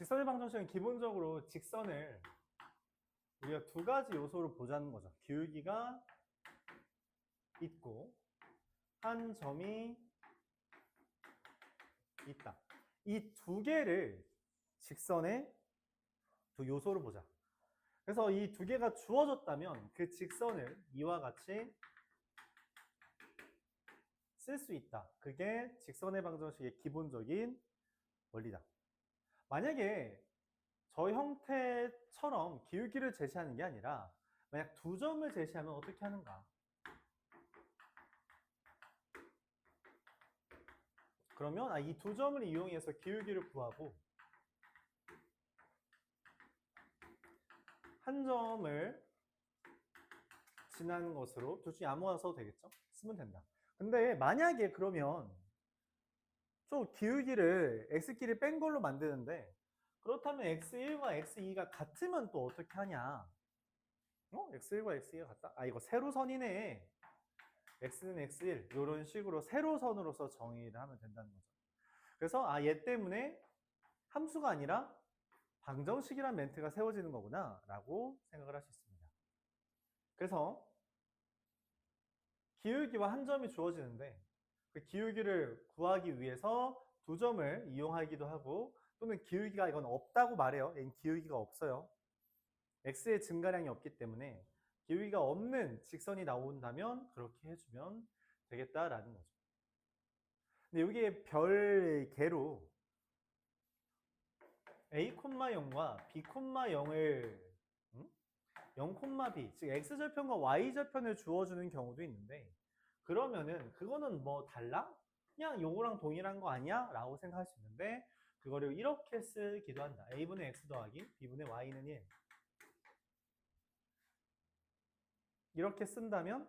직선의 방정식은 기본적으로 직선을 우리가 두 가지 요소로 보자는 거죠. 기울기가 있고 한 점이 있다. 이 두 개를 직선의 두 요소로 보자. 그래서 이 두 개가 주어졌다면 그 직선을 이와 같이 쓸 수 있다. 그게 직선의 방정식의 기본적인 원리다. 만약에 저 형태처럼 기울기를 제시하는 게 아니라 만약 두 점을 제시하면 어떻게 하는가? 그러면 이 두 점을 이용해서 기울기를 구하고 한 점을 지나는 것으로 둘 중에 아무거나 써도 되겠죠? 쓰면 된다. 근데 만약에 그러면 좀 기울기를 x끼리 뺀 걸로 만드는데 그렇다면 x1과 x2가 같으면 또 어떻게 하냐? x1과 x2가 같다? 이거 세로선이네. x는 x1 이런 식으로 세로선으로서 정의를 하면 된다는 거죠. 그래서 얘 때문에 함수가 아니라 방정식이란 멘트가 세워지는 거구나 라고 생각을 할 수 있습니다. 그래서 기울기와 한 점이 주어지는데 그 기울기를 구하기 위해서 두 점을 이용하기도 하고 또는 기울기가 이건 없다고 말해요. 얘는 기울기가 없어요. x의 증가량이 없기 때문에 기울기가 없는 직선이 나온다면 그렇게 해주면 되겠다라는 거죠. 근데 이게 별 개로 a,0과 b,0을 0,b, 즉 x절편과 y절편을 주어주는 경우도 있는데 그러면은 그거는 뭐 달라? 그냥 요거랑 동일한 거 아니야? 라고 생각할 수 있는데 그거를 이렇게 쓰기도 한다. a분의 x 더하기 b분의 y는 1 이렇게 쓴다면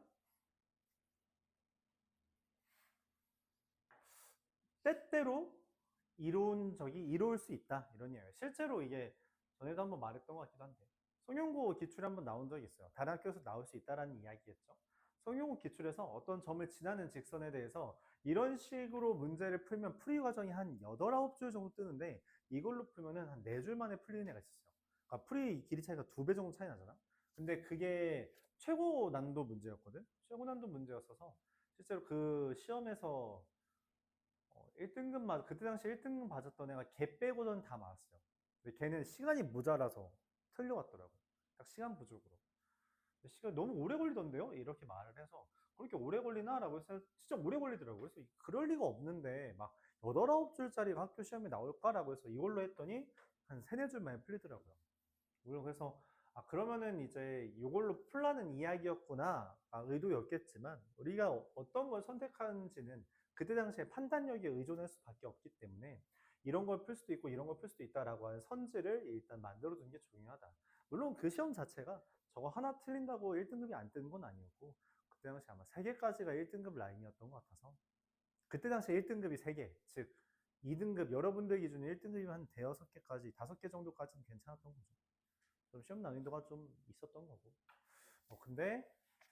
때때로 이로울 수 있다 이런 얘기예요. 실제로 이게 전에도 한번 말했던 것 같기도 한데 송영고 기출에 한번 나온 적이 있어요. 다른 학교에서 나올 수 있다라는 이야기겠죠. 송영고 기출에서 어떤 점을 지나는 직선에 대해서 이런 식으로 문제를 풀면 풀이 과정이 한 8, 9줄 정도 뜨는데 이걸로 풀면은 한 4줄 만에 풀리는 애가 있었어요. 그러니까 풀이 길이 차이가 2배 정도 차이 나잖아. 근데 그게 최고 난도 문제였거든. 최고 난도 문제였어서 실제로 그 시험에서 1등급 그때 당시 1등급 맞았던 애가 걔 빼고는 다 맞았어요. 근데 걔는 시간이 모자라서 틀려왔더라고요. 딱 시간 부족으로. 시간 너무 오래 걸리던데요? 이렇게 말을 해서 그렇게 오래 걸리나? 라고 해서 진짜 오래 걸리더라고요. 그래서 그럴 리가 없는데 막 8, 9줄짜리가 학교 시험에 나올까라고 해서 이걸로 했더니 한 3, 4줄 만에 풀리더라고요. 그래서 그러면은 이제 이걸로 풀라는 이야기였구나 의도였겠지만 우리가 어떤 걸 선택하는지는 그때 당시에 판단력에 의존할 수밖에 없기 때문에 이런 걸 풀 수도 있고 이런 걸 풀 수도 있다라고 하는 선지를 일단 만들어 두는 게 중요하다. 물론 그 시험 자체가 저거 하나 틀린다고 1등급이 안 뜨는 건 아니었고 그때 당시 아마 3개까지가 1등급 라인이었던 것 같아서 그때 당시에 1등급이 3개, 즉 2등급 여러분들 기준에 1등급이 한 대여섯 개까지 5개 정도까지는 괜찮았던 거죠. 좀 시험 난이도가 좀 있었던 거고. 근데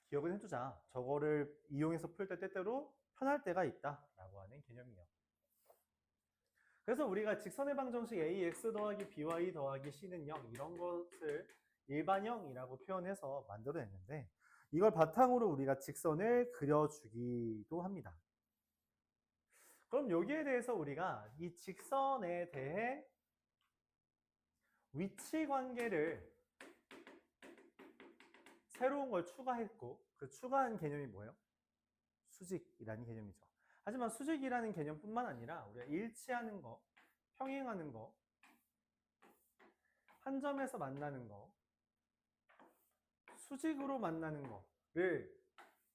기억은 해두자. 저거를 이용해서 풀 때 때때로 편할 때가 있다라고 하는 개념이에요. 그래서 우리가 직선의 방정식 ax 더하기 by 더하기 c는 0 이런 것을 일반형이라고 표현해서 만들어냈는데 이걸 바탕으로 우리가 직선을 그려주기도 합니다. 그럼 여기에 대해서 우리가 이 직선에 대해 위치 관계를 새로운 걸 추가했고 그 추가한 개념이 뭐예요? 수직이라는 개념이죠. 하지만 수직이라는 개념뿐만 아니라 우리가 일치하는 거, 평행하는 거, 한 점에서 만나는 거, 수직으로 만나는 거를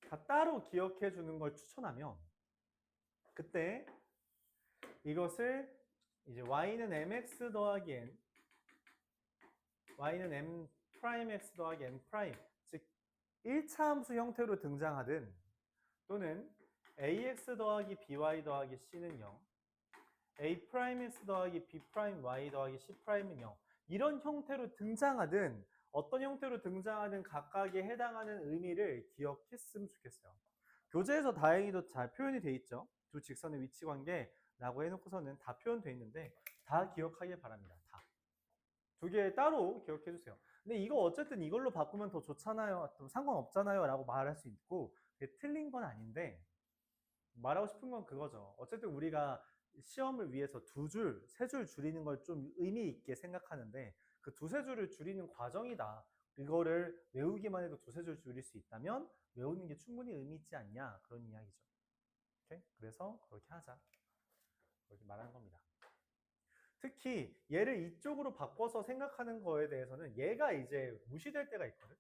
다 따로 기억해 주는 걸 추천하면 그때 이것을 이제 y는 mx 더하기 n, y는 m 프라임 x 더하기 n 프라임, 즉 1차 함수 형태로 등장하든 또는 ax 더하기 by 더하기 c는 0, a 프라임 x 더하기 b 프라임 y 더하기 c 프라임은 0 이런 형태로 등장하든 어떤 형태로 등장하든 각각에 해당하는 의미를 기억했으면 좋겠어요. 교재에서 다행히도 잘 표현이 돼 있죠. 두 직선의 위치 관계라고 해놓고서는 다 표현돼 있는데 다 기억하길 바랍니다. 다. 두 개 따로 기억해 주세요. 근데 이거 어쨌든 이걸로 바꾸면 더 좋잖아요. 또 상관없잖아요. 라고 말할 수 있고, 그게 틀린 건 아닌데, 말하고 싶은 건 그거죠. 어쨌든 우리가 시험을 위해서 두 줄, 세 줄 줄이는 걸 좀 의미 있게 생각하는데, 그 두세 줄을 줄이는 과정이다. 이거를 외우기만 해도 두세 줄 줄일 수 있다면 외우는 게 충분히 의미 있지 않냐. 그런 이야기죠. 오케이? 그래서 그렇게 하자. 그렇게 말하는 겁니다. 특히 얘를 이쪽으로 바꿔서 생각하는 거에 대해서는 얘가 이제 무시될 때가 있거든.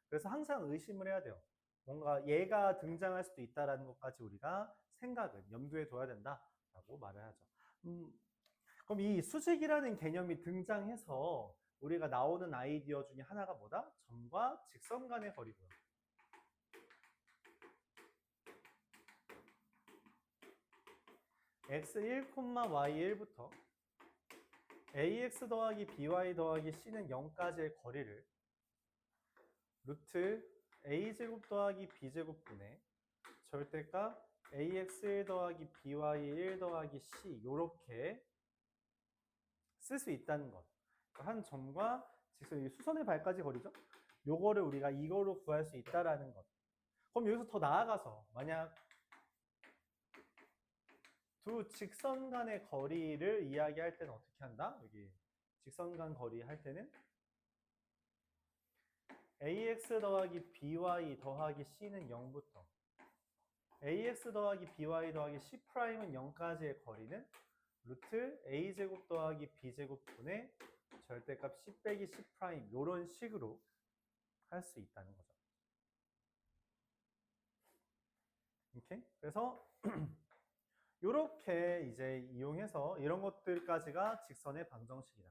그래서 항상 의심을 해야 돼요. 뭔가 얘가 등장할 수도 있다라는 것까지 우리가 생각을 염두에 둬야 된다라고 말을 하죠. 그럼 이 수직이라는 개념이 등장해서 우리가 나오는 아이디어 중에 하나가 뭐다? 점과 직선 간의 거리고요. x1, y1부터 ax 더하기 by 더하기 c는 0까지의 거리를 루트 a제곱 더하기 b제곱분의 절대값 ax1 더하기 by1 더하기 c 요렇게 쓸 수 있다는 것. 한 점과 직선, 수선의 발까지 거리죠? 요거를 우리가 이거로 구할 수 있다라는 것. 그럼 여기서 더 나아가서 만약 두 직선 간의 거리를 이야기할 때는 어떻게 한다? 여기 직선 간 거리 할 때는 ax 더하기 by 더하기 c는 0부터 ax 더하기 by 더하기 c'은 0까지의 거리는 루트 a제곱 더하기 b제곱분의 절대값 c 빼기 c' 이런 식으로 할 수 있다는 거죠. 오케이? 그래서 이렇게 이제 이용해서 이런 것들까지가 직선의 방정식이다.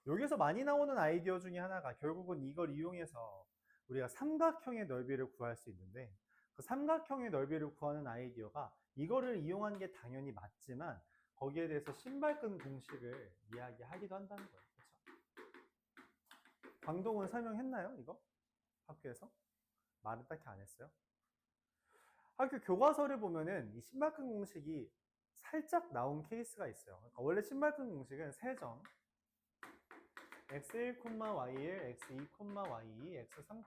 여기서 많이 나오는 아이디어 중에 하나가 결국은 이걸 이용해서 우리가 삼각형의 넓이를 구할 수 있는데 그 삼각형의 넓이를 구하는 아이디어가 이거를 이용한 게 당연히 맞지만 거기에 대해서 신발끈 공식을 이야기하기도 한다는 거예요. 그렇죠? 광동은 설명했나요? 이거? 학교에서? 말은 딱히 안 했어요. 학교 교과서를 보면은 이 신발끈 공식이 살짝 나온 케이스가 있어요. 그러니까 원래 신발끈 공식은 세 점 x1, y1, x2, y2, x3,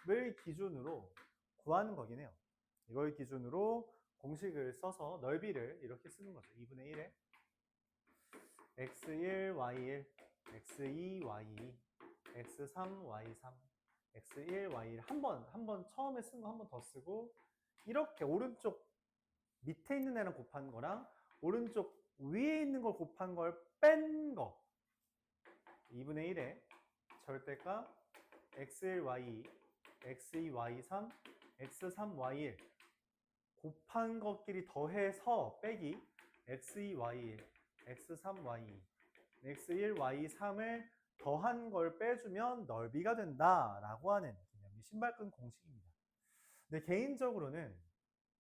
y3을 기준으로 구하는 거긴 해요. 이걸 기준으로 공식을 써서 넓이를 이렇게 쓰는 거죠. 2분의 1에 x1, y1, x2, y2, x3, y3, x1, y1 한 번 처음에 쓴 거 한 번 더 쓰고 이렇게 오른쪽 밑에 있는 애랑 곱한 거랑 오른쪽 위에 있는 걸 곱한 걸 뺀 거 2분의 1에 절대값 x1, y2, x2, y3, x3, y1 곱한 것끼리 더해서 빼기 x2, y1, x3, y2, x1, y3을 더한 걸 빼주면 넓이가 된다라고 하는 개념이 신발끈 공식입니다. 근데 개인적으로는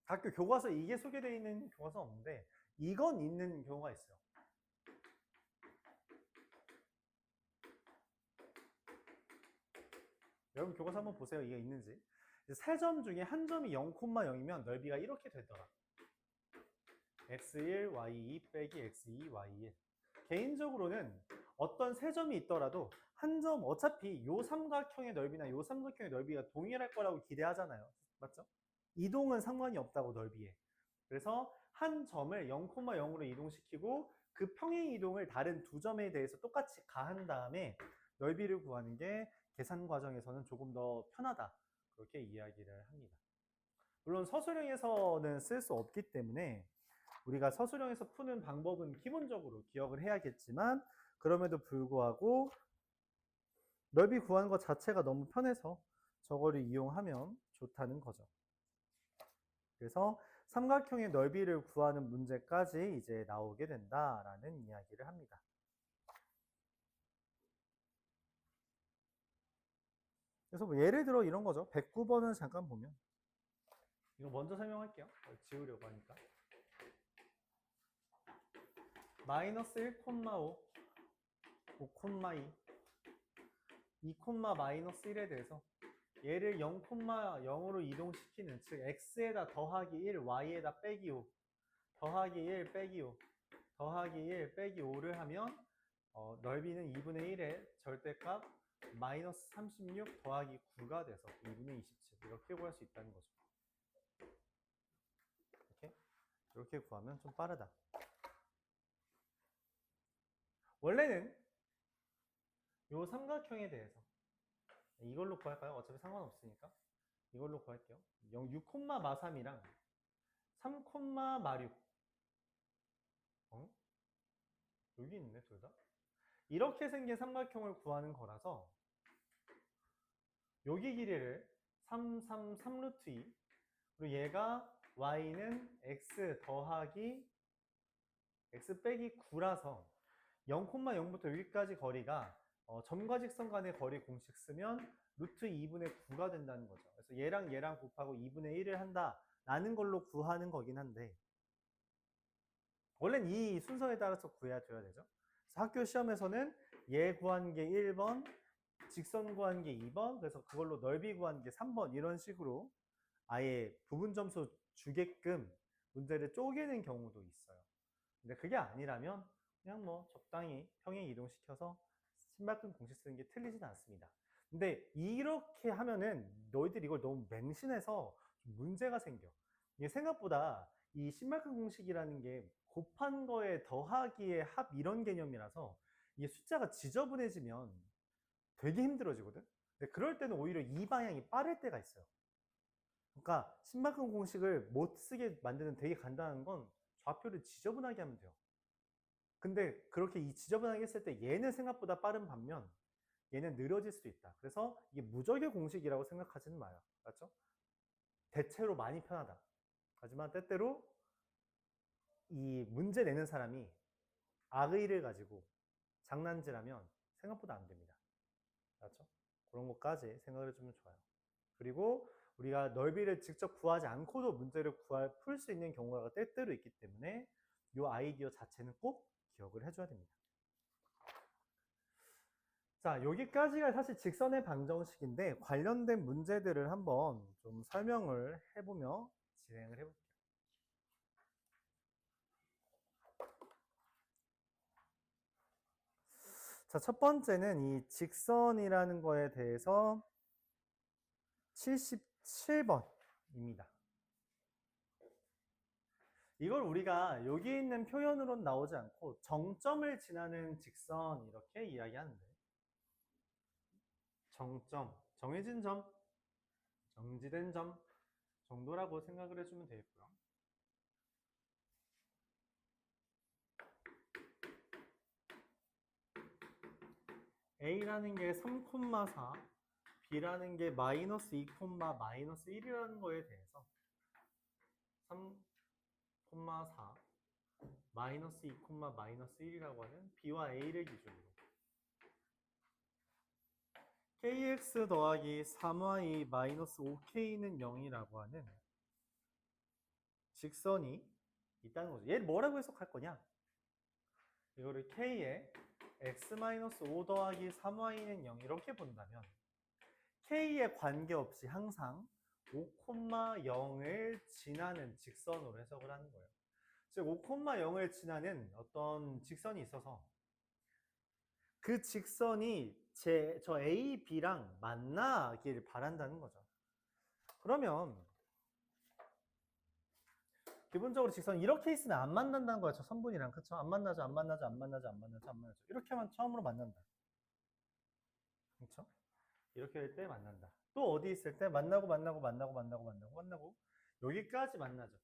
학교 교과서 이게 소개되어 있는 교과서 없는데 이건 있는 경우가 있어요. 여러분 교과서 한번 보세요. 이게 있는지. 세 점 중에 한 점이 0,0이면 넓이가 이렇게 되더라. x1, y2 빼기 x2, y1. 개인적으로는 어떤 세 점이 있더라도 한 점 어차피 요 삼각형의 넓이나 요 삼각형의 넓이가 동일할 거라고 기대하잖아요. 맞죠? 이동은 상관이 없다고 넓이에. 그래서 한 점을 0,0으로 이동시키고 그 평행 이동을 다른 두 점에 대해서 똑같이 가한 다음에 넓이를 구하는 게 계산 과정에서는 조금 더 편하다. 그렇게 이야기를 합니다. 물론 서술형에서는 쓸 수 없기 때문에 우리가 서술형에서 푸는 방법은 기본적으로 기억을 해야겠지만 그럼에도 불구하고 넓이 구하는 것 자체가 너무 편해서 저거를 이용하면 좋다는 거죠. 그래서 삼각형의 넓이를 구하는 문제까지 이제 나오게 된다라는 이야기를 합니다. 그래서 뭐 예를 들어 이런 거죠. 109번은 잠깐 보면 이거 먼저 설명할게요. 지우려고 하니까. 마이너스 1,5, 5,2, 2, 마이너스 1에 대해서 얘를 0,0으로 이동시키는 즉 x에다 더하기 1, y에다 빼기 5 더하기 1 빼기 5 더하기 1 빼기 5를 하면 넓이는 2분의 1의 절대값 마이너스 36 더하기 9가 돼서 2분의 27 이렇게 구할 수 있다는 거죠. 이렇게 구하면 좀 빠르다. 원래는 요 삼각형에 대해서 이걸로 구할까요? 어차피 상관없으니까 이걸로 구할게요. 6,마삼이랑 3,마육 여기 있네 둘 다. 이렇게 생긴 삼각형을 구하는 거라서 여기 길이를 3루트 2 그리고 얘가 y는 x 더하기 x 빼기 9라서 0,0부터 여기까지 거리가 점과 직선 간의 거리 공식 쓰면 루트 2분의 9가 된다는 거죠. 그래서 얘랑 얘랑 곱하고 2분의 1을 한다 라는 걸로 구하는 거긴 한데 원래는 이 순서에 따라서 구해야 돼야 되죠. 그래서 학교 시험에서는 얘 구한 게 1번, 직선 구한 게 2번, 그래서 그걸로 넓이 구한 게 3번 이런 식으로 아예 부분 점수 주게끔 문제를 쪼개는 경우도 있어요. 근데 그게 아니라면 그냥 뭐 적당히 평행 이동시켜서 신발끈 공식 쓰는 게 틀리진 않습니다. 근데 이렇게 하면은 너희들이 이걸 너무 맹신해서 좀 문제가 생겨. 이게 생각보다 이 신발끈 공식이라는 게 곱한 거에 더하기에 합 이런 개념이라서 이게 숫자가 지저분해지면 되게 힘들어지거든. 근데 그럴 때는 오히려 이 방향이 빠를 때가 있어요. 그러니까 신발끈 공식을 못 쓰게 만드는 되게 간단한 건 좌표를 지저분하게 하면 돼요. 근데 그렇게 이 지저분하게 했을 때 얘는 생각보다 빠른 반면 얘는 느려질 수도 있다. 그래서 이게 무적의 공식이라고 생각하지는 마요. 맞죠? 대체로 많이 편하다. 하지만 때때로 이 문제 내는 사람이 악의를 가지고 장난질하면 생각보다 안 됩니다. 맞죠? 그런 것까지 생각을 해주면 좋아요. 그리고 우리가 넓이를 직접 구하지 않고도 문제를 풀 수 있는 경우가 때때로 있기 때문에 이 아이디어 자체는 꼭 기억을 해줘야 됩니다. 자, 여기까지가 사실 직선의 방정식인데 관련된 문제들을 한번 좀 설명을 해보며 진행을 해볼게요. 자, 첫 번째는 이 직선이라는 거에 대해서 77번입니다. 이걸 우리가 여기 있는 표현으로는 나오지 않고 정점을 지나는 직선 이렇게 이야기하는데 정점, 정해진 점, 정지된 점 정도라고 생각을 해주면 되겠고요. A라는 게 3,4, B라는 게 마이너스 2, 마이너스 1이라는 거에 대해서 3,4 마이너스 2, 마이너스 1이라고 하는 B와 A를 기준으로 KX 더하기 3Y 마이너스 5K는 0이라고 하는 직선이 있다는 거죠. 얘를 뭐라고 해석할 거냐? 이거를 K에 X-5 더하기 3Y는 0 이렇게 본다면 K에 관계없이 항상 5,0을 지나는 직선으로 해석을 하는 거예요. 즉 5,0을 지나는 어떤 직선이 있어서 그 직선이 저 A, B랑 만나기를 바란다는 거죠. 그러면 기본적으로 직선 이렇게 있으면 안 만난다는 거야. 저 선분이랑. 그쵸? 안 만나죠, 안 만나죠, 안 만나죠, 안 만나죠, 안 만나죠. 이렇게 하면 처음으로 만난다. 그쵸? 이렇게 할 때 만난다. 또 어디 있을 때 만나고 여기까지 만나죠.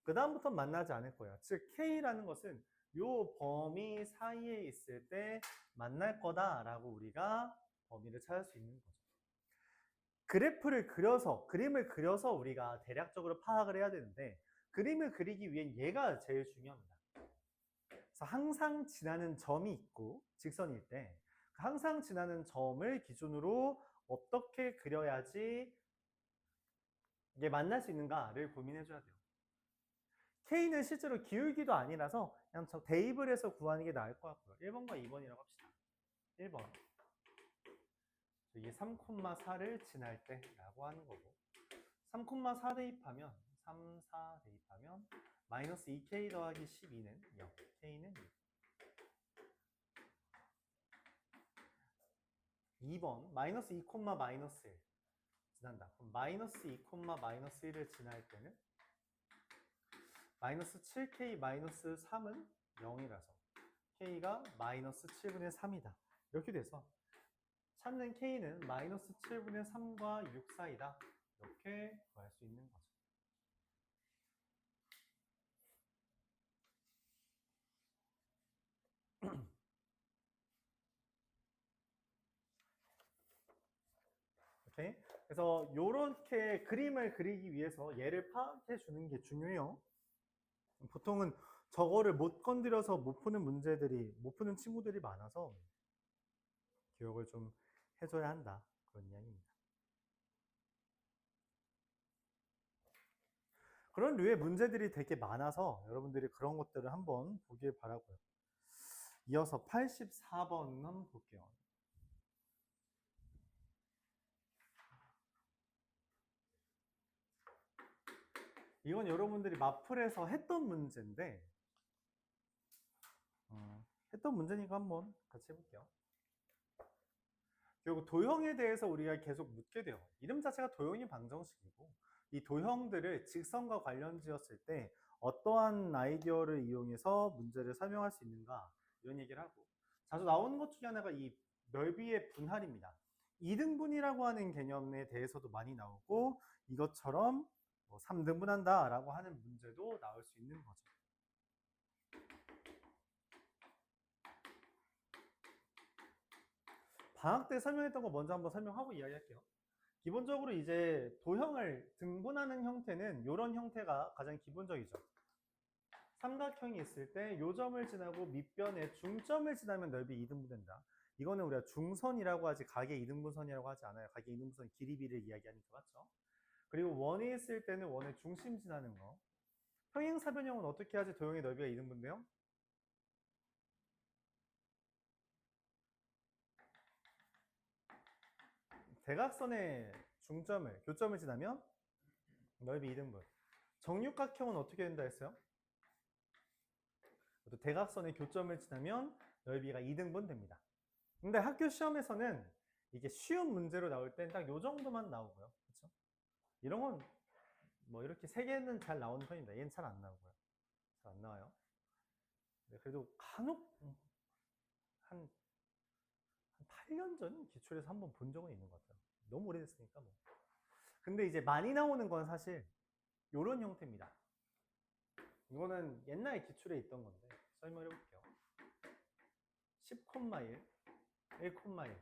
그 다음부터 만나지 않을 거예요. 즉 K라는 것은 요 범위 사이에 있을 때 만날 거다라고 우리가 범위를 찾을 수 있는 거죠. 그래프를 그려서 그림을 그려서 우리가 대략적으로 파악을 해야 되는데 그림을 그리기 위hen 얘가 제일 중요합니다. 그래서 항상 지나는 점이 있고 직선일 때 항상 지나는 점을 기준으로 어떻게 그려야지 이게 만날 수 있는가를 고민해 줘야 돼요. K는 실제로 기울기도 아니라서 그냥 저 대입을 해서 구하는 게 나을 것 같고요. 1번과 2번이라고 합시다. 1번 이게 3,4를 지날 때라고 하는 거고 3,4 대입하면 3, 4 대입하면 마이너스 2K 더하기 12는 0 K는 6 2번 마이너스 2, 마이너스 1 지난다. 그럼 마이너스 2, 마이너스 1을 지날 때는 마이너스 7k 마이너스 3은 0이라서 k가 마이너스 7분의 3이다. 이렇게 돼서 찾는 k는 마이너스 7분의 3과 6 사이다. 이렇게 구할 수 있는 거죠. 오케이? 그래서 이렇게 그림을 그리기 위해서 얘를 파악해 주는 게 중요해요. 보통은 저거를 못 건드려서 못 푸는 문제들이, 못 푸는 친구들이 많아서 기억을 좀 해줘야 한다. 그런 이야기입니다. 그런 류의 문제들이 되게 많아서 여러분들이 그런 것들을 한번 보길 바라고요. 이어서 84번 한번 볼게요. 이건 여러분들이 마플에서 했던 문제인데 했던 문제니까 한번 같이 해볼게요. 결국 도형에 대해서 우리가 계속 묻게 돼요. 이름 자체가 도형이 방정식이고 이 도형들을 직선과 관련지었을 때 어떠한 아이디어를 이용해서 문제를 설명할 수 있는가 이런 얘기를 하고 자주 나오는 것 중에 하나가 이 넓이의 분할입니다. 이등분이라고 하는 개념에 대해서도 많이 나오고 이것처럼 뭐 3등분한다 라고 하는 문제도 나올 수 있는 거죠. 방학 때 설명했던 거 먼저 한번 설명하고 이야기할게요. 기본적으로 이제 도형을 등분하는 형태는 이런 형태가 가장 기본적이죠. 삼각형이 있을 때 요점을 지나고 밑변의 중점을 지나면 넓이 2등분된다. 이거는 우리가 중선이라고 하지 각의 이등분선이라고 하지 않아요. 각의 이등분선 길이비를 이야기하니까 맞죠? 그리고 원이 있을 때는 원의 중심 지나는 거. 평행사변형은 어떻게 하지 도형의 넓이가 2등분돼요? 대각선의 중점을, 교점을 지나면 넓이 2등분. 정육각형은 어떻게 된다 했어요? 대각선의 교점을 지나면 넓이가 2등분 됩니다. 근데 학교 시험에서는 이게 쉬운 문제로 나올 땐 딱 요 정도만 나오고요. 그렇죠? 이런 건 뭐 이렇게 세 개는 잘 나오는 편입니다. 얘는 잘 안 나오고요. 잘 안 나와요. 네, 그래도 간혹 한 8년 전 기출에서 한번 본 적은 있는 것 같아요. 너무 오래됐으니까 뭐. 근데 이제 많이 나오는 건 사실 이런 형태입니다. 이거는 옛날 기출에 있던 건데 설명해 볼게요. 10,1, 1,1.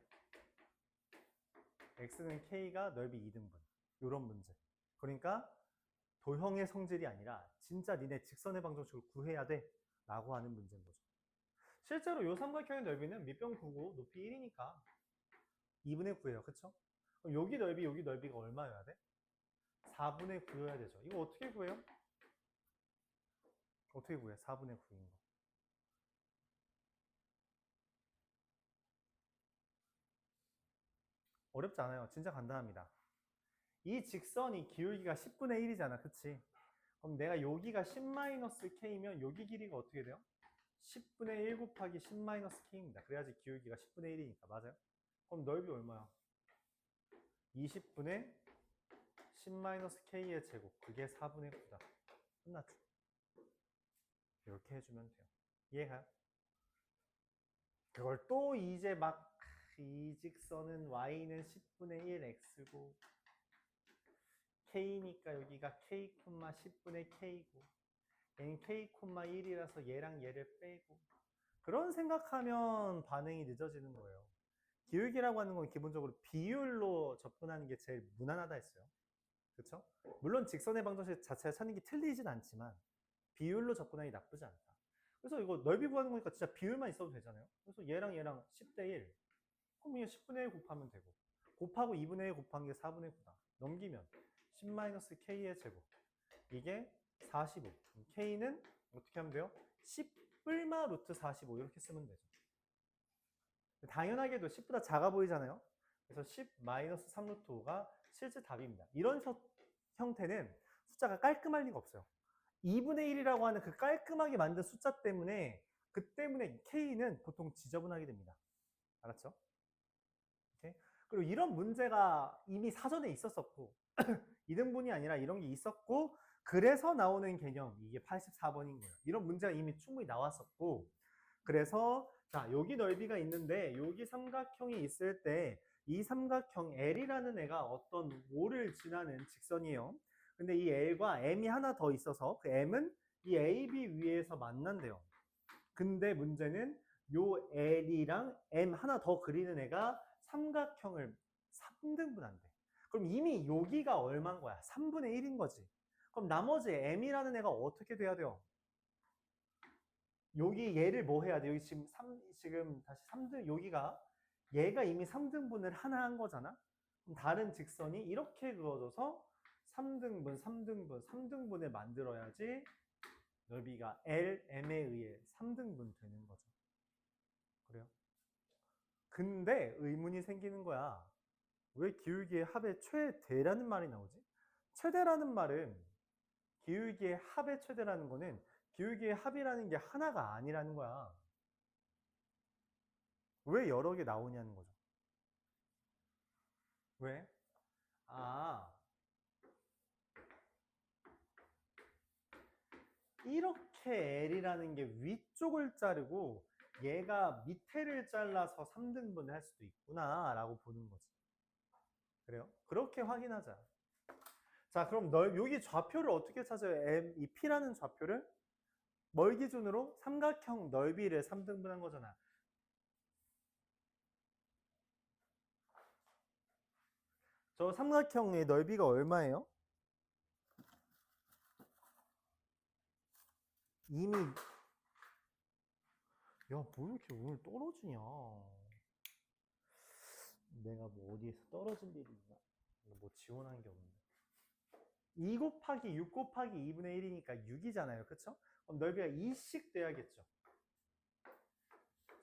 x는 k가 넓이 2등분. 이런 문제. 그러니까 도형의 성질이 아니라 진짜 니네 직선의 방정식을 구해야 돼 라고 하는 문제인 거죠. 실제로 이 삼각형의 넓이는 밑변 9고 높이 1이니까 2분의 9예요. 그쵸? 그럼 여기 넓이, 여기 넓이가 얼마여야 돼? 4분의 9여야 되죠. 이거 어떻게 구해요? 어떻게 구해? 4분의 9인 거. 어렵지 않아요. 진짜 간단합니다. 이 직선이 기울기가 10분의 1이잖아. 그치? 그럼 내가 여기가 10-k면 여기 길이가 어떻게 돼요? 10분의 1 곱하기 10-k입니다. 그래야지 기울기가 10분의 1이니까. 맞아요? 그럼 넓이 얼마야? 20분의 10-k의 제곱. 그게 4분의 9다. 끝났죠? 이렇게 해주면 돼요. 이해가요? 그걸 또 이제 막 이 직선은 y는 10분의 1 x고 k니까 여기가 k, 10분의 k고 얘는 k, 1이라서 얘랑 얘를 빼고 그런 생각하면 반응이 늦어지는 거예요. 기울기라고 하는 건 기본적으로 비율로 접근하는 게 제일 무난하다 했어요. 그렇죠? 물론 직선의 방정식 자체가 찾는 게 틀리진 않지만 비율로 접근하기 나쁘지 않다. 그래서 이거 넓이 구하는 거니까 진짜 비율만 있어도 되잖아요. 그래서 얘랑 얘랑 10대 1. 그럼 그냥 10분의 1 곱하면 되고 곱하고 2분의 1 곱한 게 4분의 9다. 넘기면 10-k의 제곱. 이게 45. k는 어떻게 하면 돼요? 10불마 루트 45 이렇게 쓰면 되죠. 당연하게도 10보다 작아 보이잖아요. 그래서 10-3 루트 5가 실제 답입니다. 이런 형태는 숫자가 깔끔할 리가 없어요. 2분의 1이라고 하는 그 깔끔하게 만든 숫자 때문에 그 때문에 k는 보통 지저분하게 됩니다. 알았죠? 오케이? 그리고 이런 문제가 이미 사전에 있었었고 2등분이 아니라 이런 게 있었고 그래서 나오는 개념 이게 84번인 거예요. 이런 문제가 이미 충분히 나왔었고 그래서 자 여기 넓이가 있는데 여기 삼각형이 있을 때 이 삼각형 L이라는 애가 어떤 O를 지나는 직선이에요. 근데 이 L과 M이 하나 더 있어서 그 M은 이 AB 위에서 만난대요. 근데 문제는 요 L이랑 M 하나 더 그리는 애가 삼각형을 3등분한대. 그럼 이미 여기가 얼마인 거야? 3분의 1인 거지. 그럼 나머지 M이라는 애가 어떻게 돼야 돼요? 여기 얘를 뭐 해야 돼? 여기 지금 다시 3등, 여기가 얘가 이미 3등분을 하나 한 거잖아? 그럼 다른 직선이 이렇게 그어져서 3등분, 3등분, 3등분을 만들어야지 넓이가 L, M에 의해 3등분 되는 거죠. 그래요? 근데 의문이 생기는 거야. 왜 기울기의 합의 최대라는 말이 나오지? 최대라는 말은 기울기의 합의 최대라는 거는 기울기의 합이라는 게 하나가 아니라는 거야. 왜 여러 개 나오냐는 거죠. 왜? 아, 이렇게 L이라는 게 위쪽을 자르고 얘가 밑에를 잘라서 3등분을 할 수도 있구나 라고 보는 거지. 그래요? 그렇게 확인하자. 자, 그럼 여기 좌표를 어떻게 찾아요? 이 P라는 좌표를 뭘 기준으로? 삼각형 넓이를 3등분한 거잖아. 저 삼각형의 넓이가 얼마예요? 이미 야, 뭐 이렇게 오늘 떨어지냐? 내가 뭐 어디에서 떨어질 일이 있나? 뭐 지원한 게 없는데. 2 곱하기 6 곱하기 2분의 1이니까 6이잖아요. 그쵸? 그럼 넓이가 2씩 돼야겠죠.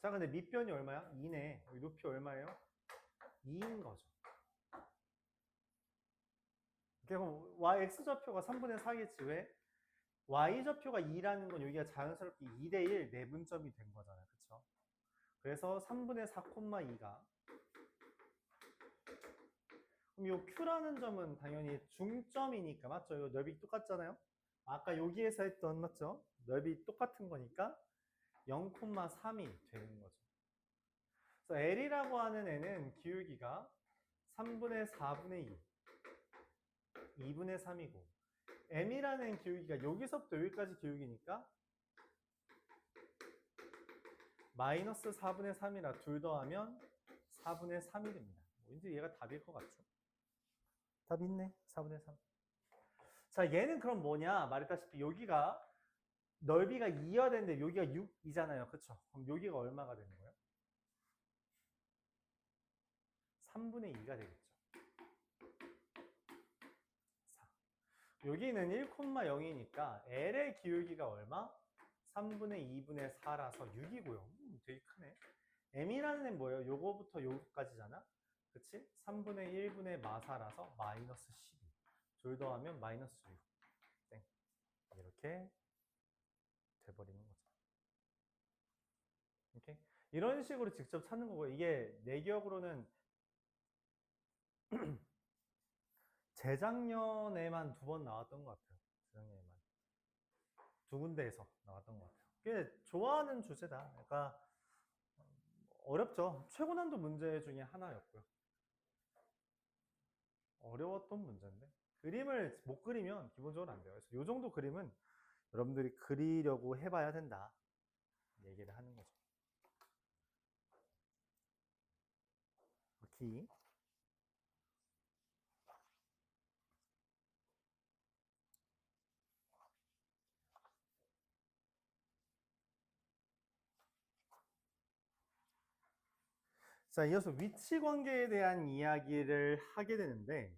자, 근데 밑변이 얼마야? 2네. 여기 높이 얼마예요? 2인 거죠. 그럼 X좌표가 3분의 4겠지. 왜? Y좌표가 2라는 건 여기가 자연스럽게 2대1 내분점이 된 거잖아요. 그쵸? 그래서 3분의 4,2가 그럼 이 Q라는 점은 당연히 중점이니까 맞죠? 이거 넓이 똑같잖아요. 아까 여기에서 했던 맞죠? 넓이 똑같은 거니까 0,3이 되는 거죠. 그래서 L이라고 하는 애는 기울기가 3분의 4분의 2, 2분의 3이고 M이라는 기울기가 여기서부터 여기까지 기울기니까 마이너스 4분의 3이라 둘 더하면 4분의 3이 됩니다. 왠지 얘가 답일 것 같죠? 답 있네. 4분의 3. 자, 얘는 그럼 뭐냐? 말했다시피 여기가 넓이가 2여야 되는데 여기가 6이잖아요. 그쵸? 그럼 여기가 얼마가 되는 거예요? 3분의 2가 되겠죠. 4. 여기는 1,0이니까 L의 기울기가 얼마? 3분의 2분의 4라서 6이고요. 되게 크네. M이라는 애는 뭐예요? 요거부터 요거까지잖아? 그치? 3분의 1분의 마사라서 마이너스 12. 둘 더하면 마이너스 6. 땡. 이렇게 돼버리는 거죠. 이렇게 이런 식으로 직접 찾는 거고요. 이게 내 기억으로는 재작년에만 2번 나왔던 것 같아요. 재작년에만 두 군데에서 나왔던 것 같아요. 꽤 좋아하는 주제다. 그러니까 어렵죠. 최고 난도 문제 중에 하나였고요. 어려웠던 문제인데 그림을 못 그리면 기본적으로 안 돼요. 그래서 이 정도 그림은 여러분들이 그리려고 해봐야 된다 얘기를 하는 거죠. 기. 자, 이어서 위치 관계에 대한 이야기를 하게 되는데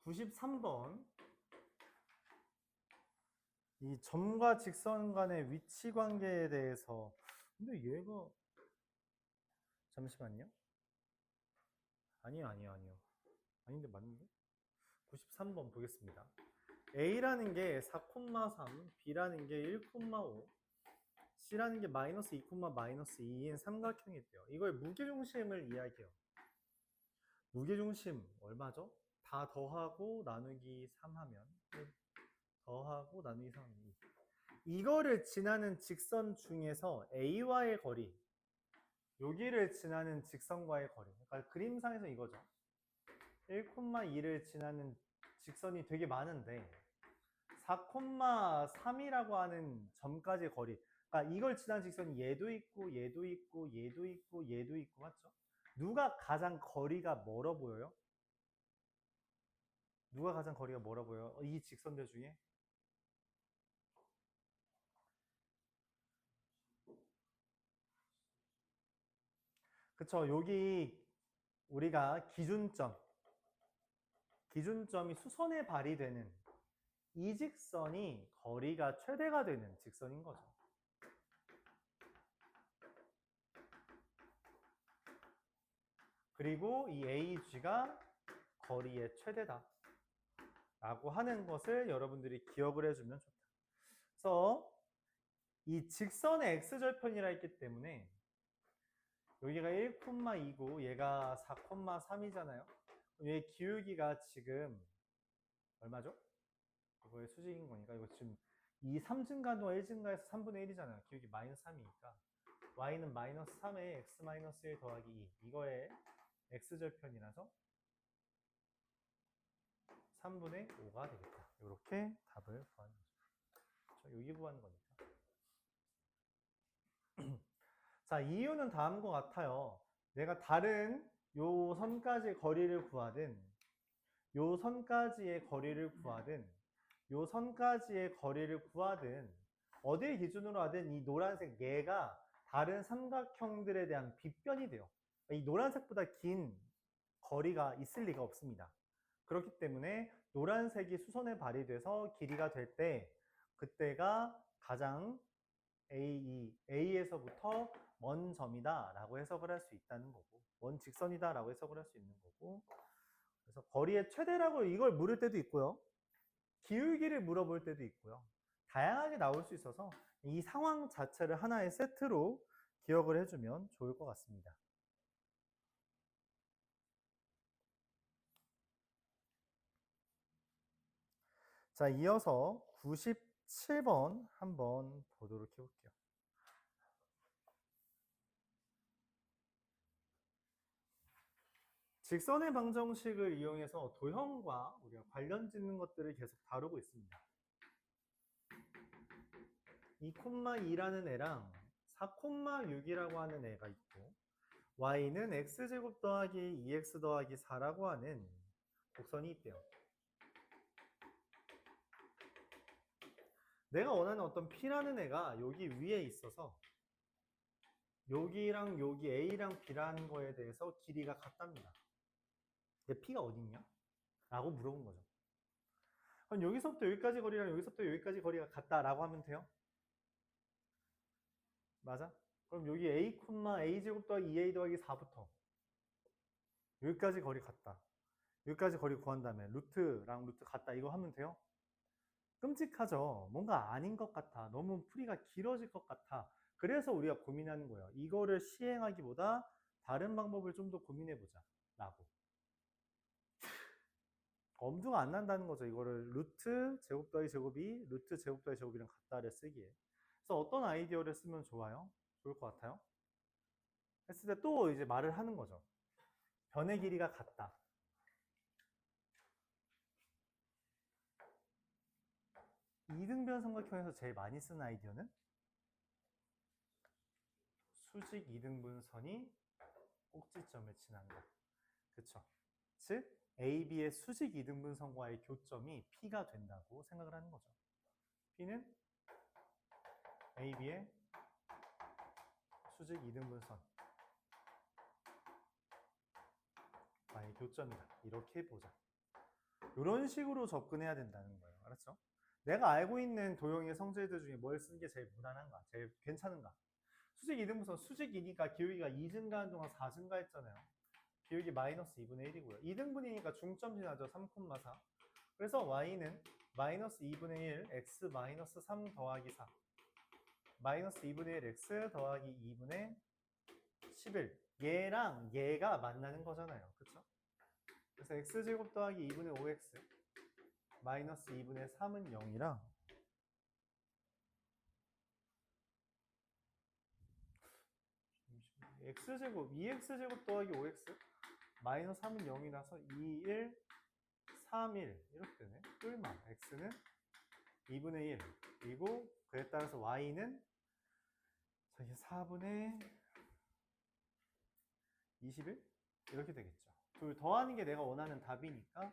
93번 이 점과 직선 간의 위치 관계에 대해서 근데 얘가 잠시만요. 아니요. 아닌데 맞는데? 93번 보겠습니다. A라는 게 4,3, B라는 게 1,5, C라는 게 마이너스 2, 마이너스 2인 삼각형이대요. 이걸 무게중심을 이야기해요. 무게중심 얼마죠? 다 더하고 나누기 3 하면 1, 더하고 나누기 3 하면 2. 이거를 지나는 직선 중에서 A와의 거리, 여기를 지나는 직선과의 거리, 그러니까 그림상에서 이거죠. 1,2를 지나는 직선이 되게 많은데 4,3이라고 하는 점까지 거리, 그러니까 이걸 지나는 직선이 얘도 있고 얘도 있고 얘도 있고 얘도 있고 맞죠? 누가 가장 거리가 멀어 보여요? 누가 가장 거리가 멀어 보여요? 이 직선들 중에? 그쵸, 여기 우리가 기준점이 수선에 발휘되는 이 직선이 거리가 최대가 되는 직선인 거죠. 그리고 이 AG가 거리의 최대다 라고 하는 것을 여러분들이 기억을 해주면 좋다. 그래서 이 직선의 x절편이라 했기 때문에 여기가 1,2고 얘가 4,3이잖아요. 얘 기울기가 지금 얼마죠? 이거의 수직인 거니까 이거 지금 이 3증가도 1증가해서 3분의 1이잖아요. 기울기 마이너스 3이니까 y는 마이너스 3에 x 마이너스 1 더하기 2 이거의 x절편이라서 3분의 5가 되겠다. 이렇게 답을 구하는 거죠. 여기 구하는 거니까. 자, 이유는 다음과 같아요. 내가 다른 요 선까지의 거리를 구하든 요 선까지의 거리를 구하든 요 선까지의 거리를 구하든 어디를 기준으로 하든 이 노란색 얘가 다른 삼각형들에 대한 빗변이 돼요. 이 노란색보다 긴 거리가 있을 리가 없습니다. 그렇기 때문에 노란색이 수선에 발휘돼서 길이가 될 때 그때가 가장 A에서부터 먼 점이다 라고 해석을 할 수 있다는 거고, 먼 직선이다 라고 해석을 할 수 있는 거고, 그래서 거리의 최대라고 이걸 물을 때도 있고요, 기울기를 물어볼 때도 있고요, 다양하게 나올 수 있어서 이 상황 자체를 하나의 세트로 기억을 해주면 좋을 것 같습니다. 자, 이어서 97번 한번 보도록 해볼게요. 직선의 방정식을 이용해서 도형과 우리가 관련 짓는 것들을 계속 다루고 있습니다. 2,2라는 애랑 4,6이라고 하는 애가 있고 y는 x제곱 더하기 2x 더하기 4라고 하는 곡선이 있대요. 내가 원하는 어떤 p라는 애가 여기 위에 있어서 여기랑 여기 a랑 b라는 거에 대해서 길이가 같답니다. 근데 p가 어딨냐? 라고 물어본 거죠. 그럼 여기서부터 여기까지 거리랑 여기서부터 여기까지 거리가 같다라고 하면 돼요? 맞아? 그럼 여기 a, a제곱 더하기 2a 더하기 4부터 여기까지 거리 같다. 여기까지 거리 구한 다음에 루트랑 루트 같다 이거 하면 돼요? 끔찍하죠. 뭔가 아닌 것 같아. 너무 풀이가 길어질 것 같아. 그래서 우리가 고민하는 거예요. 이거를 시행하기보다 다른 방법을 좀 더 고민해보자 라고. 엄두가 안 난다는 거죠. 이거를 루트 제곱 더하기 제곱이 루트 제곱 더하기 제곱이랑 같다를 쓰기에. 그래서 어떤 아이디어를 쓰면 좋아요? 좋을 것 같아요? 했을 때 또 이제 말을 하는 거죠. 변의 길이가 같다. 이등변 삼각형에서 제일 많이 쓰는 아이디어는 수직 이등분선이 꼭지점을 지난다. 그쵸? 즉 AB의 수직 이등분선과의 교점이 P가 된다고 생각을 하는 거죠. P는 AB의 수직 이등분선과의 교점이다. 이렇게 보자. 이런 식으로 접근해야 된다는 거예요. 알았죠? 내가 알고 있는 도형의 성질들 중에 뭘 쓰는 게 제일 무난한가? 제일 괜찮은가? 수직 이등분선, 수직이니까 기울기가 2 증가하는 동안 4 증가했잖아요. 비율이 마이너스 2분의 1이고요. 2등분이니까 중점 지나죠. 3,4. 그래서 y는 마이너스 2분의 1 x 마이너스 3 더하기 4 마이너스 2분의 1 x 더하기 2분의 11 얘랑 얘가 만나는 거잖아요. 그쵸? 그래서 x제곱 더하기 2분의 5x 마이너스 2분의 3은 0이랑 x제곱 2x제곱 더하기 5x 마이너스 3은 0이라서 2, 1, 3, 1 이렇게 되네. 뿔마 x는 2분의 1 그리고 그에 따라서 y는 저기 4분의 21 이렇게 되겠죠. 둘 더하는 게 내가 원하는 답이니까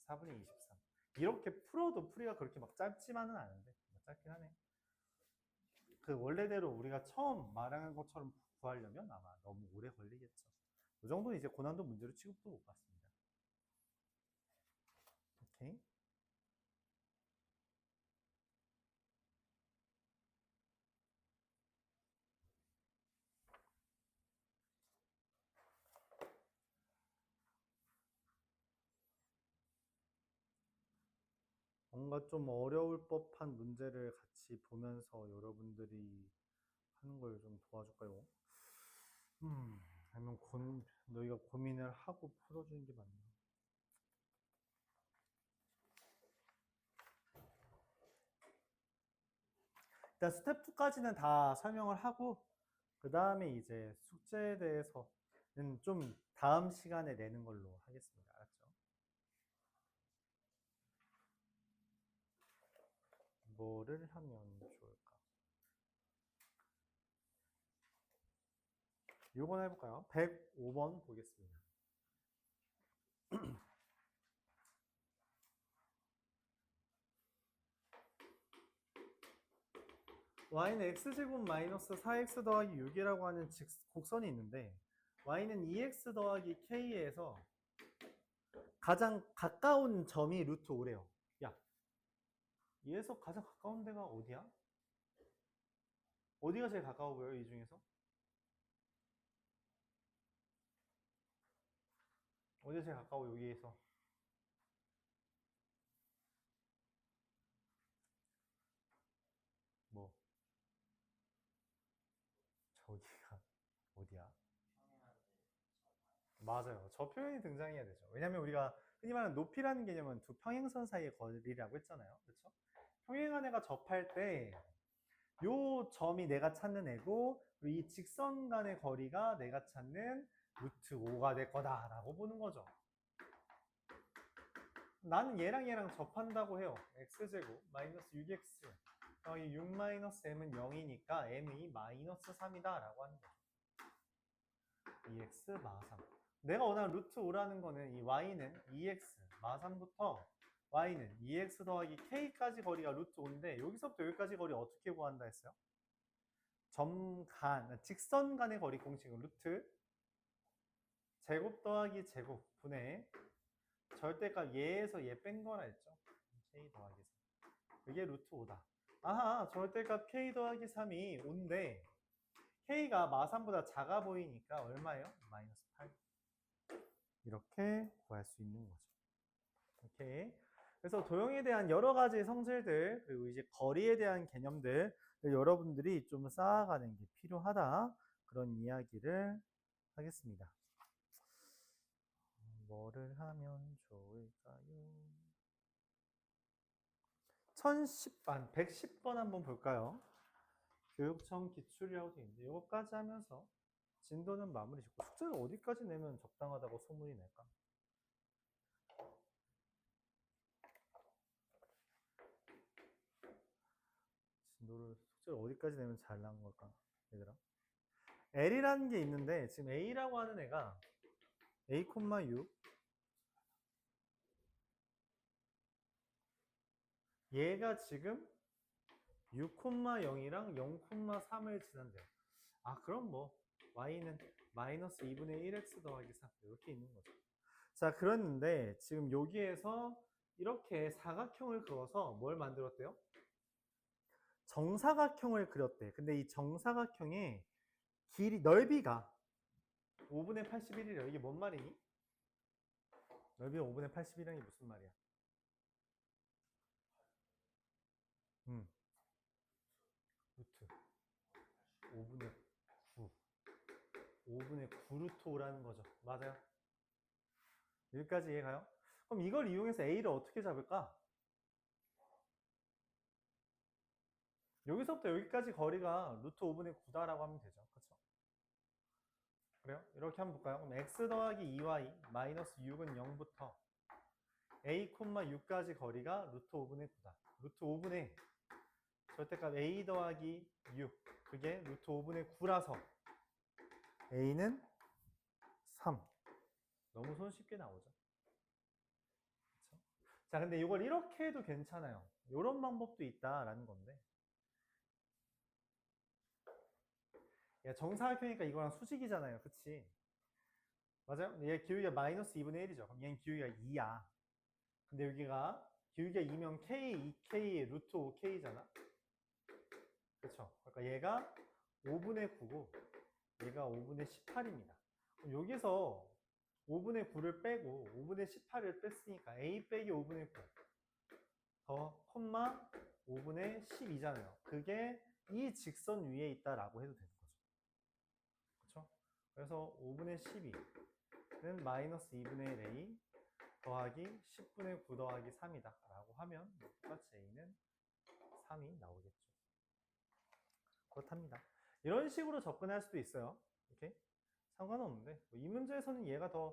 4분의 23 이렇게 풀어도 풀이가 그렇게 막 짧지만은 않은데 짧긴 하네. 그 원래대로 우리가 처음 말한 것처럼 구하려면 아마 너무 오래 걸리겠죠. 이 정도는 이제 고난도 문제로 취급도 못 받습니다. 오케이. 뭔가 좀 어려울 법한 문제를 같이 보면서 여러분들이 하는 걸 좀 도와줄까요? 아니면 너희가 고민을 하고 풀어주는 게 맞나? 일단 스텝 2까지는 다 설명을 하고 그 다음에 이제 숙제에 대해서는 좀 다음 시간에 내는 걸로 하겠습니다. 알았죠? 뭐를 하면 좋을까? 이번 해볼까요? 105번 보겠습니다. y는 x제곱 마이너스 4x 더하기 6이라고 하는 곡선이 있는데 y는 2x 더하기 k에서 가장 가까운 점이 루트 5래요. 야, 얘에서 가장 가까운 데가 어디야? 어디가 제일 가까워 보여요, 이 중에서? 어디가 제일 가까워, 여기에서? 뭐, 저기가 어디야? 맞아요. 저 표현이 등장해야 되죠. 왜냐면 우리가 흔히 말하는 높이라는 개념은 두 평행선 사이의 거리라고 했잖아요. 그렇죠? 평행한 애가 접할 때 요 점이 내가 찾는 애고 이 직선 간의 거리가 내가 찾는 루트 5가 될 거다라고 보는 거죠. 나는 얘랑 접한다고 해요. x제곱 마이너스 6x 더하기 6 마이너스 m은 0이니까 m이 마이너스 3이다 라고 하는 거죠. 2x 마3 내가 원하는 루트 5라는 거는 이 y는 2x 마3부터 y는 2x 더하기 k까지 거리가 루트 5인데 여기서부터 여기까지 거리 어떻게 구한다 했어요? 직선 간의 거리 공식은 루트 제곱 더하기 제곱 분의 절대값 얘에서 얘 뺀 거라 했죠. k 더하기 3 이게 루트 5다. 아하, 절대값 k 더하기 3이 5인데 k가 마3보다 작아 보이니까 얼마예요? 마이너스 8 이렇게 구할 수 있는 거죠. 오케이. 그래서 도형에 대한 여러 가지 성질들 그리고 이제 거리에 대한 개념들 여러분들이 좀 쌓아가는 게 필요하다 그런 이야기를 하겠습니다. 뭐를 하면 좋을까요? 110번 한번 볼까요? 교육청 기출이라고 되어 있는데 이거까지 하면서 진도는 마무리 짓고 숙제는 어디까지 내면 적당하다고 소문이 날까? 숙제를 어디까지 내면 잘 나온 걸까? 얘들아 L이라는 게 있는데 지금 A라고 하는 애가 A, 6 얘가 지금 6,0이랑 0,3을 지난대요. 아 그럼 뭐 y는 마이너스 2분의 1x 더하기 3 이렇게 있는 거죠. 자 그랬는데 지금 여기에서 이렇게 사각형을 그어서 뭘 만들었대요? 정사각형을 그렸대. 근데 이 정사각형의 넓이가 5분의 81이래. 이게 뭔 말이니? 넓이가 5분의 81이란 게 무슨 말이야? 루트 5분의 9. 5분의 9루트 5라는 거죠. 맞아요. 여기까지 이해가요? 그럼 이걸 이용해서 A를 어떻게 잡을까? 여기서부터 여기까지 거리가 루트 5분의 9다라고 하면 되죠. 그쵸? 그래요? 이렇게 한번 볼까요? 그럼 x 더하기 2y 마이너스 6은 0부터 a, 6까지 거리가 루트 5분의 9다. 루트 5분의 절대값 a 더하기 6 그게 루트 5분의 9라서 a는 3. 너무 손쉽게 나오죠. 그쵸? 자, 근데 이걸 이렇게 해도 괜찮아요. 이런 방법도 있다라는 건데 야, 정사각형이니까 이거랑 수직이잖아요. 그치? 맞아요? 얘 기울기가 마이너스 2분의 1이죠. 그럼 얘는 기울기가 2야. 근데 여기가 기울기가 2면 K, 2K의 루트 5K잖아. 그쵸? 그러니까 얘가 5분의 9고 얘가 5분의 18입니다. 그럼 여기서 5분의 9를 빼고 5분의 18을 뺐으니까 A 빼기 5분의 9 더 콤마 5분의 12잖아요. 그게 이 직선 위에 있다라고 해도 되는 거죠. 그쵸? 그래서 5분의 12는 마이너스 2분의 1 A 더하기 10분의 9 더하기 3이다 라고 하면 똑같이 A는 3이 나오겠죠. 그렇답니다. 이런 식으로 접근할 수도 있어요. 이렇게 상관없는데 이 문제에서는 얘가 더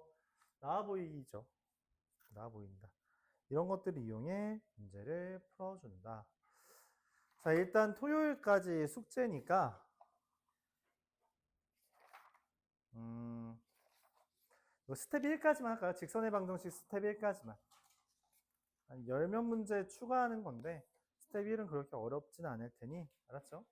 나아 보이죠. 나아 보인다. 이런 것들을 이용해 문제를 풀어준다. 자, 일단 토요일까지 숙제니까 스텝 1까지만 할까요? 직선의 방정식 스텝 1까지만. 한 10몇 문제 추가하는 건데 스텝 1은 그렇게 어렵진 않을 테니 알았죠?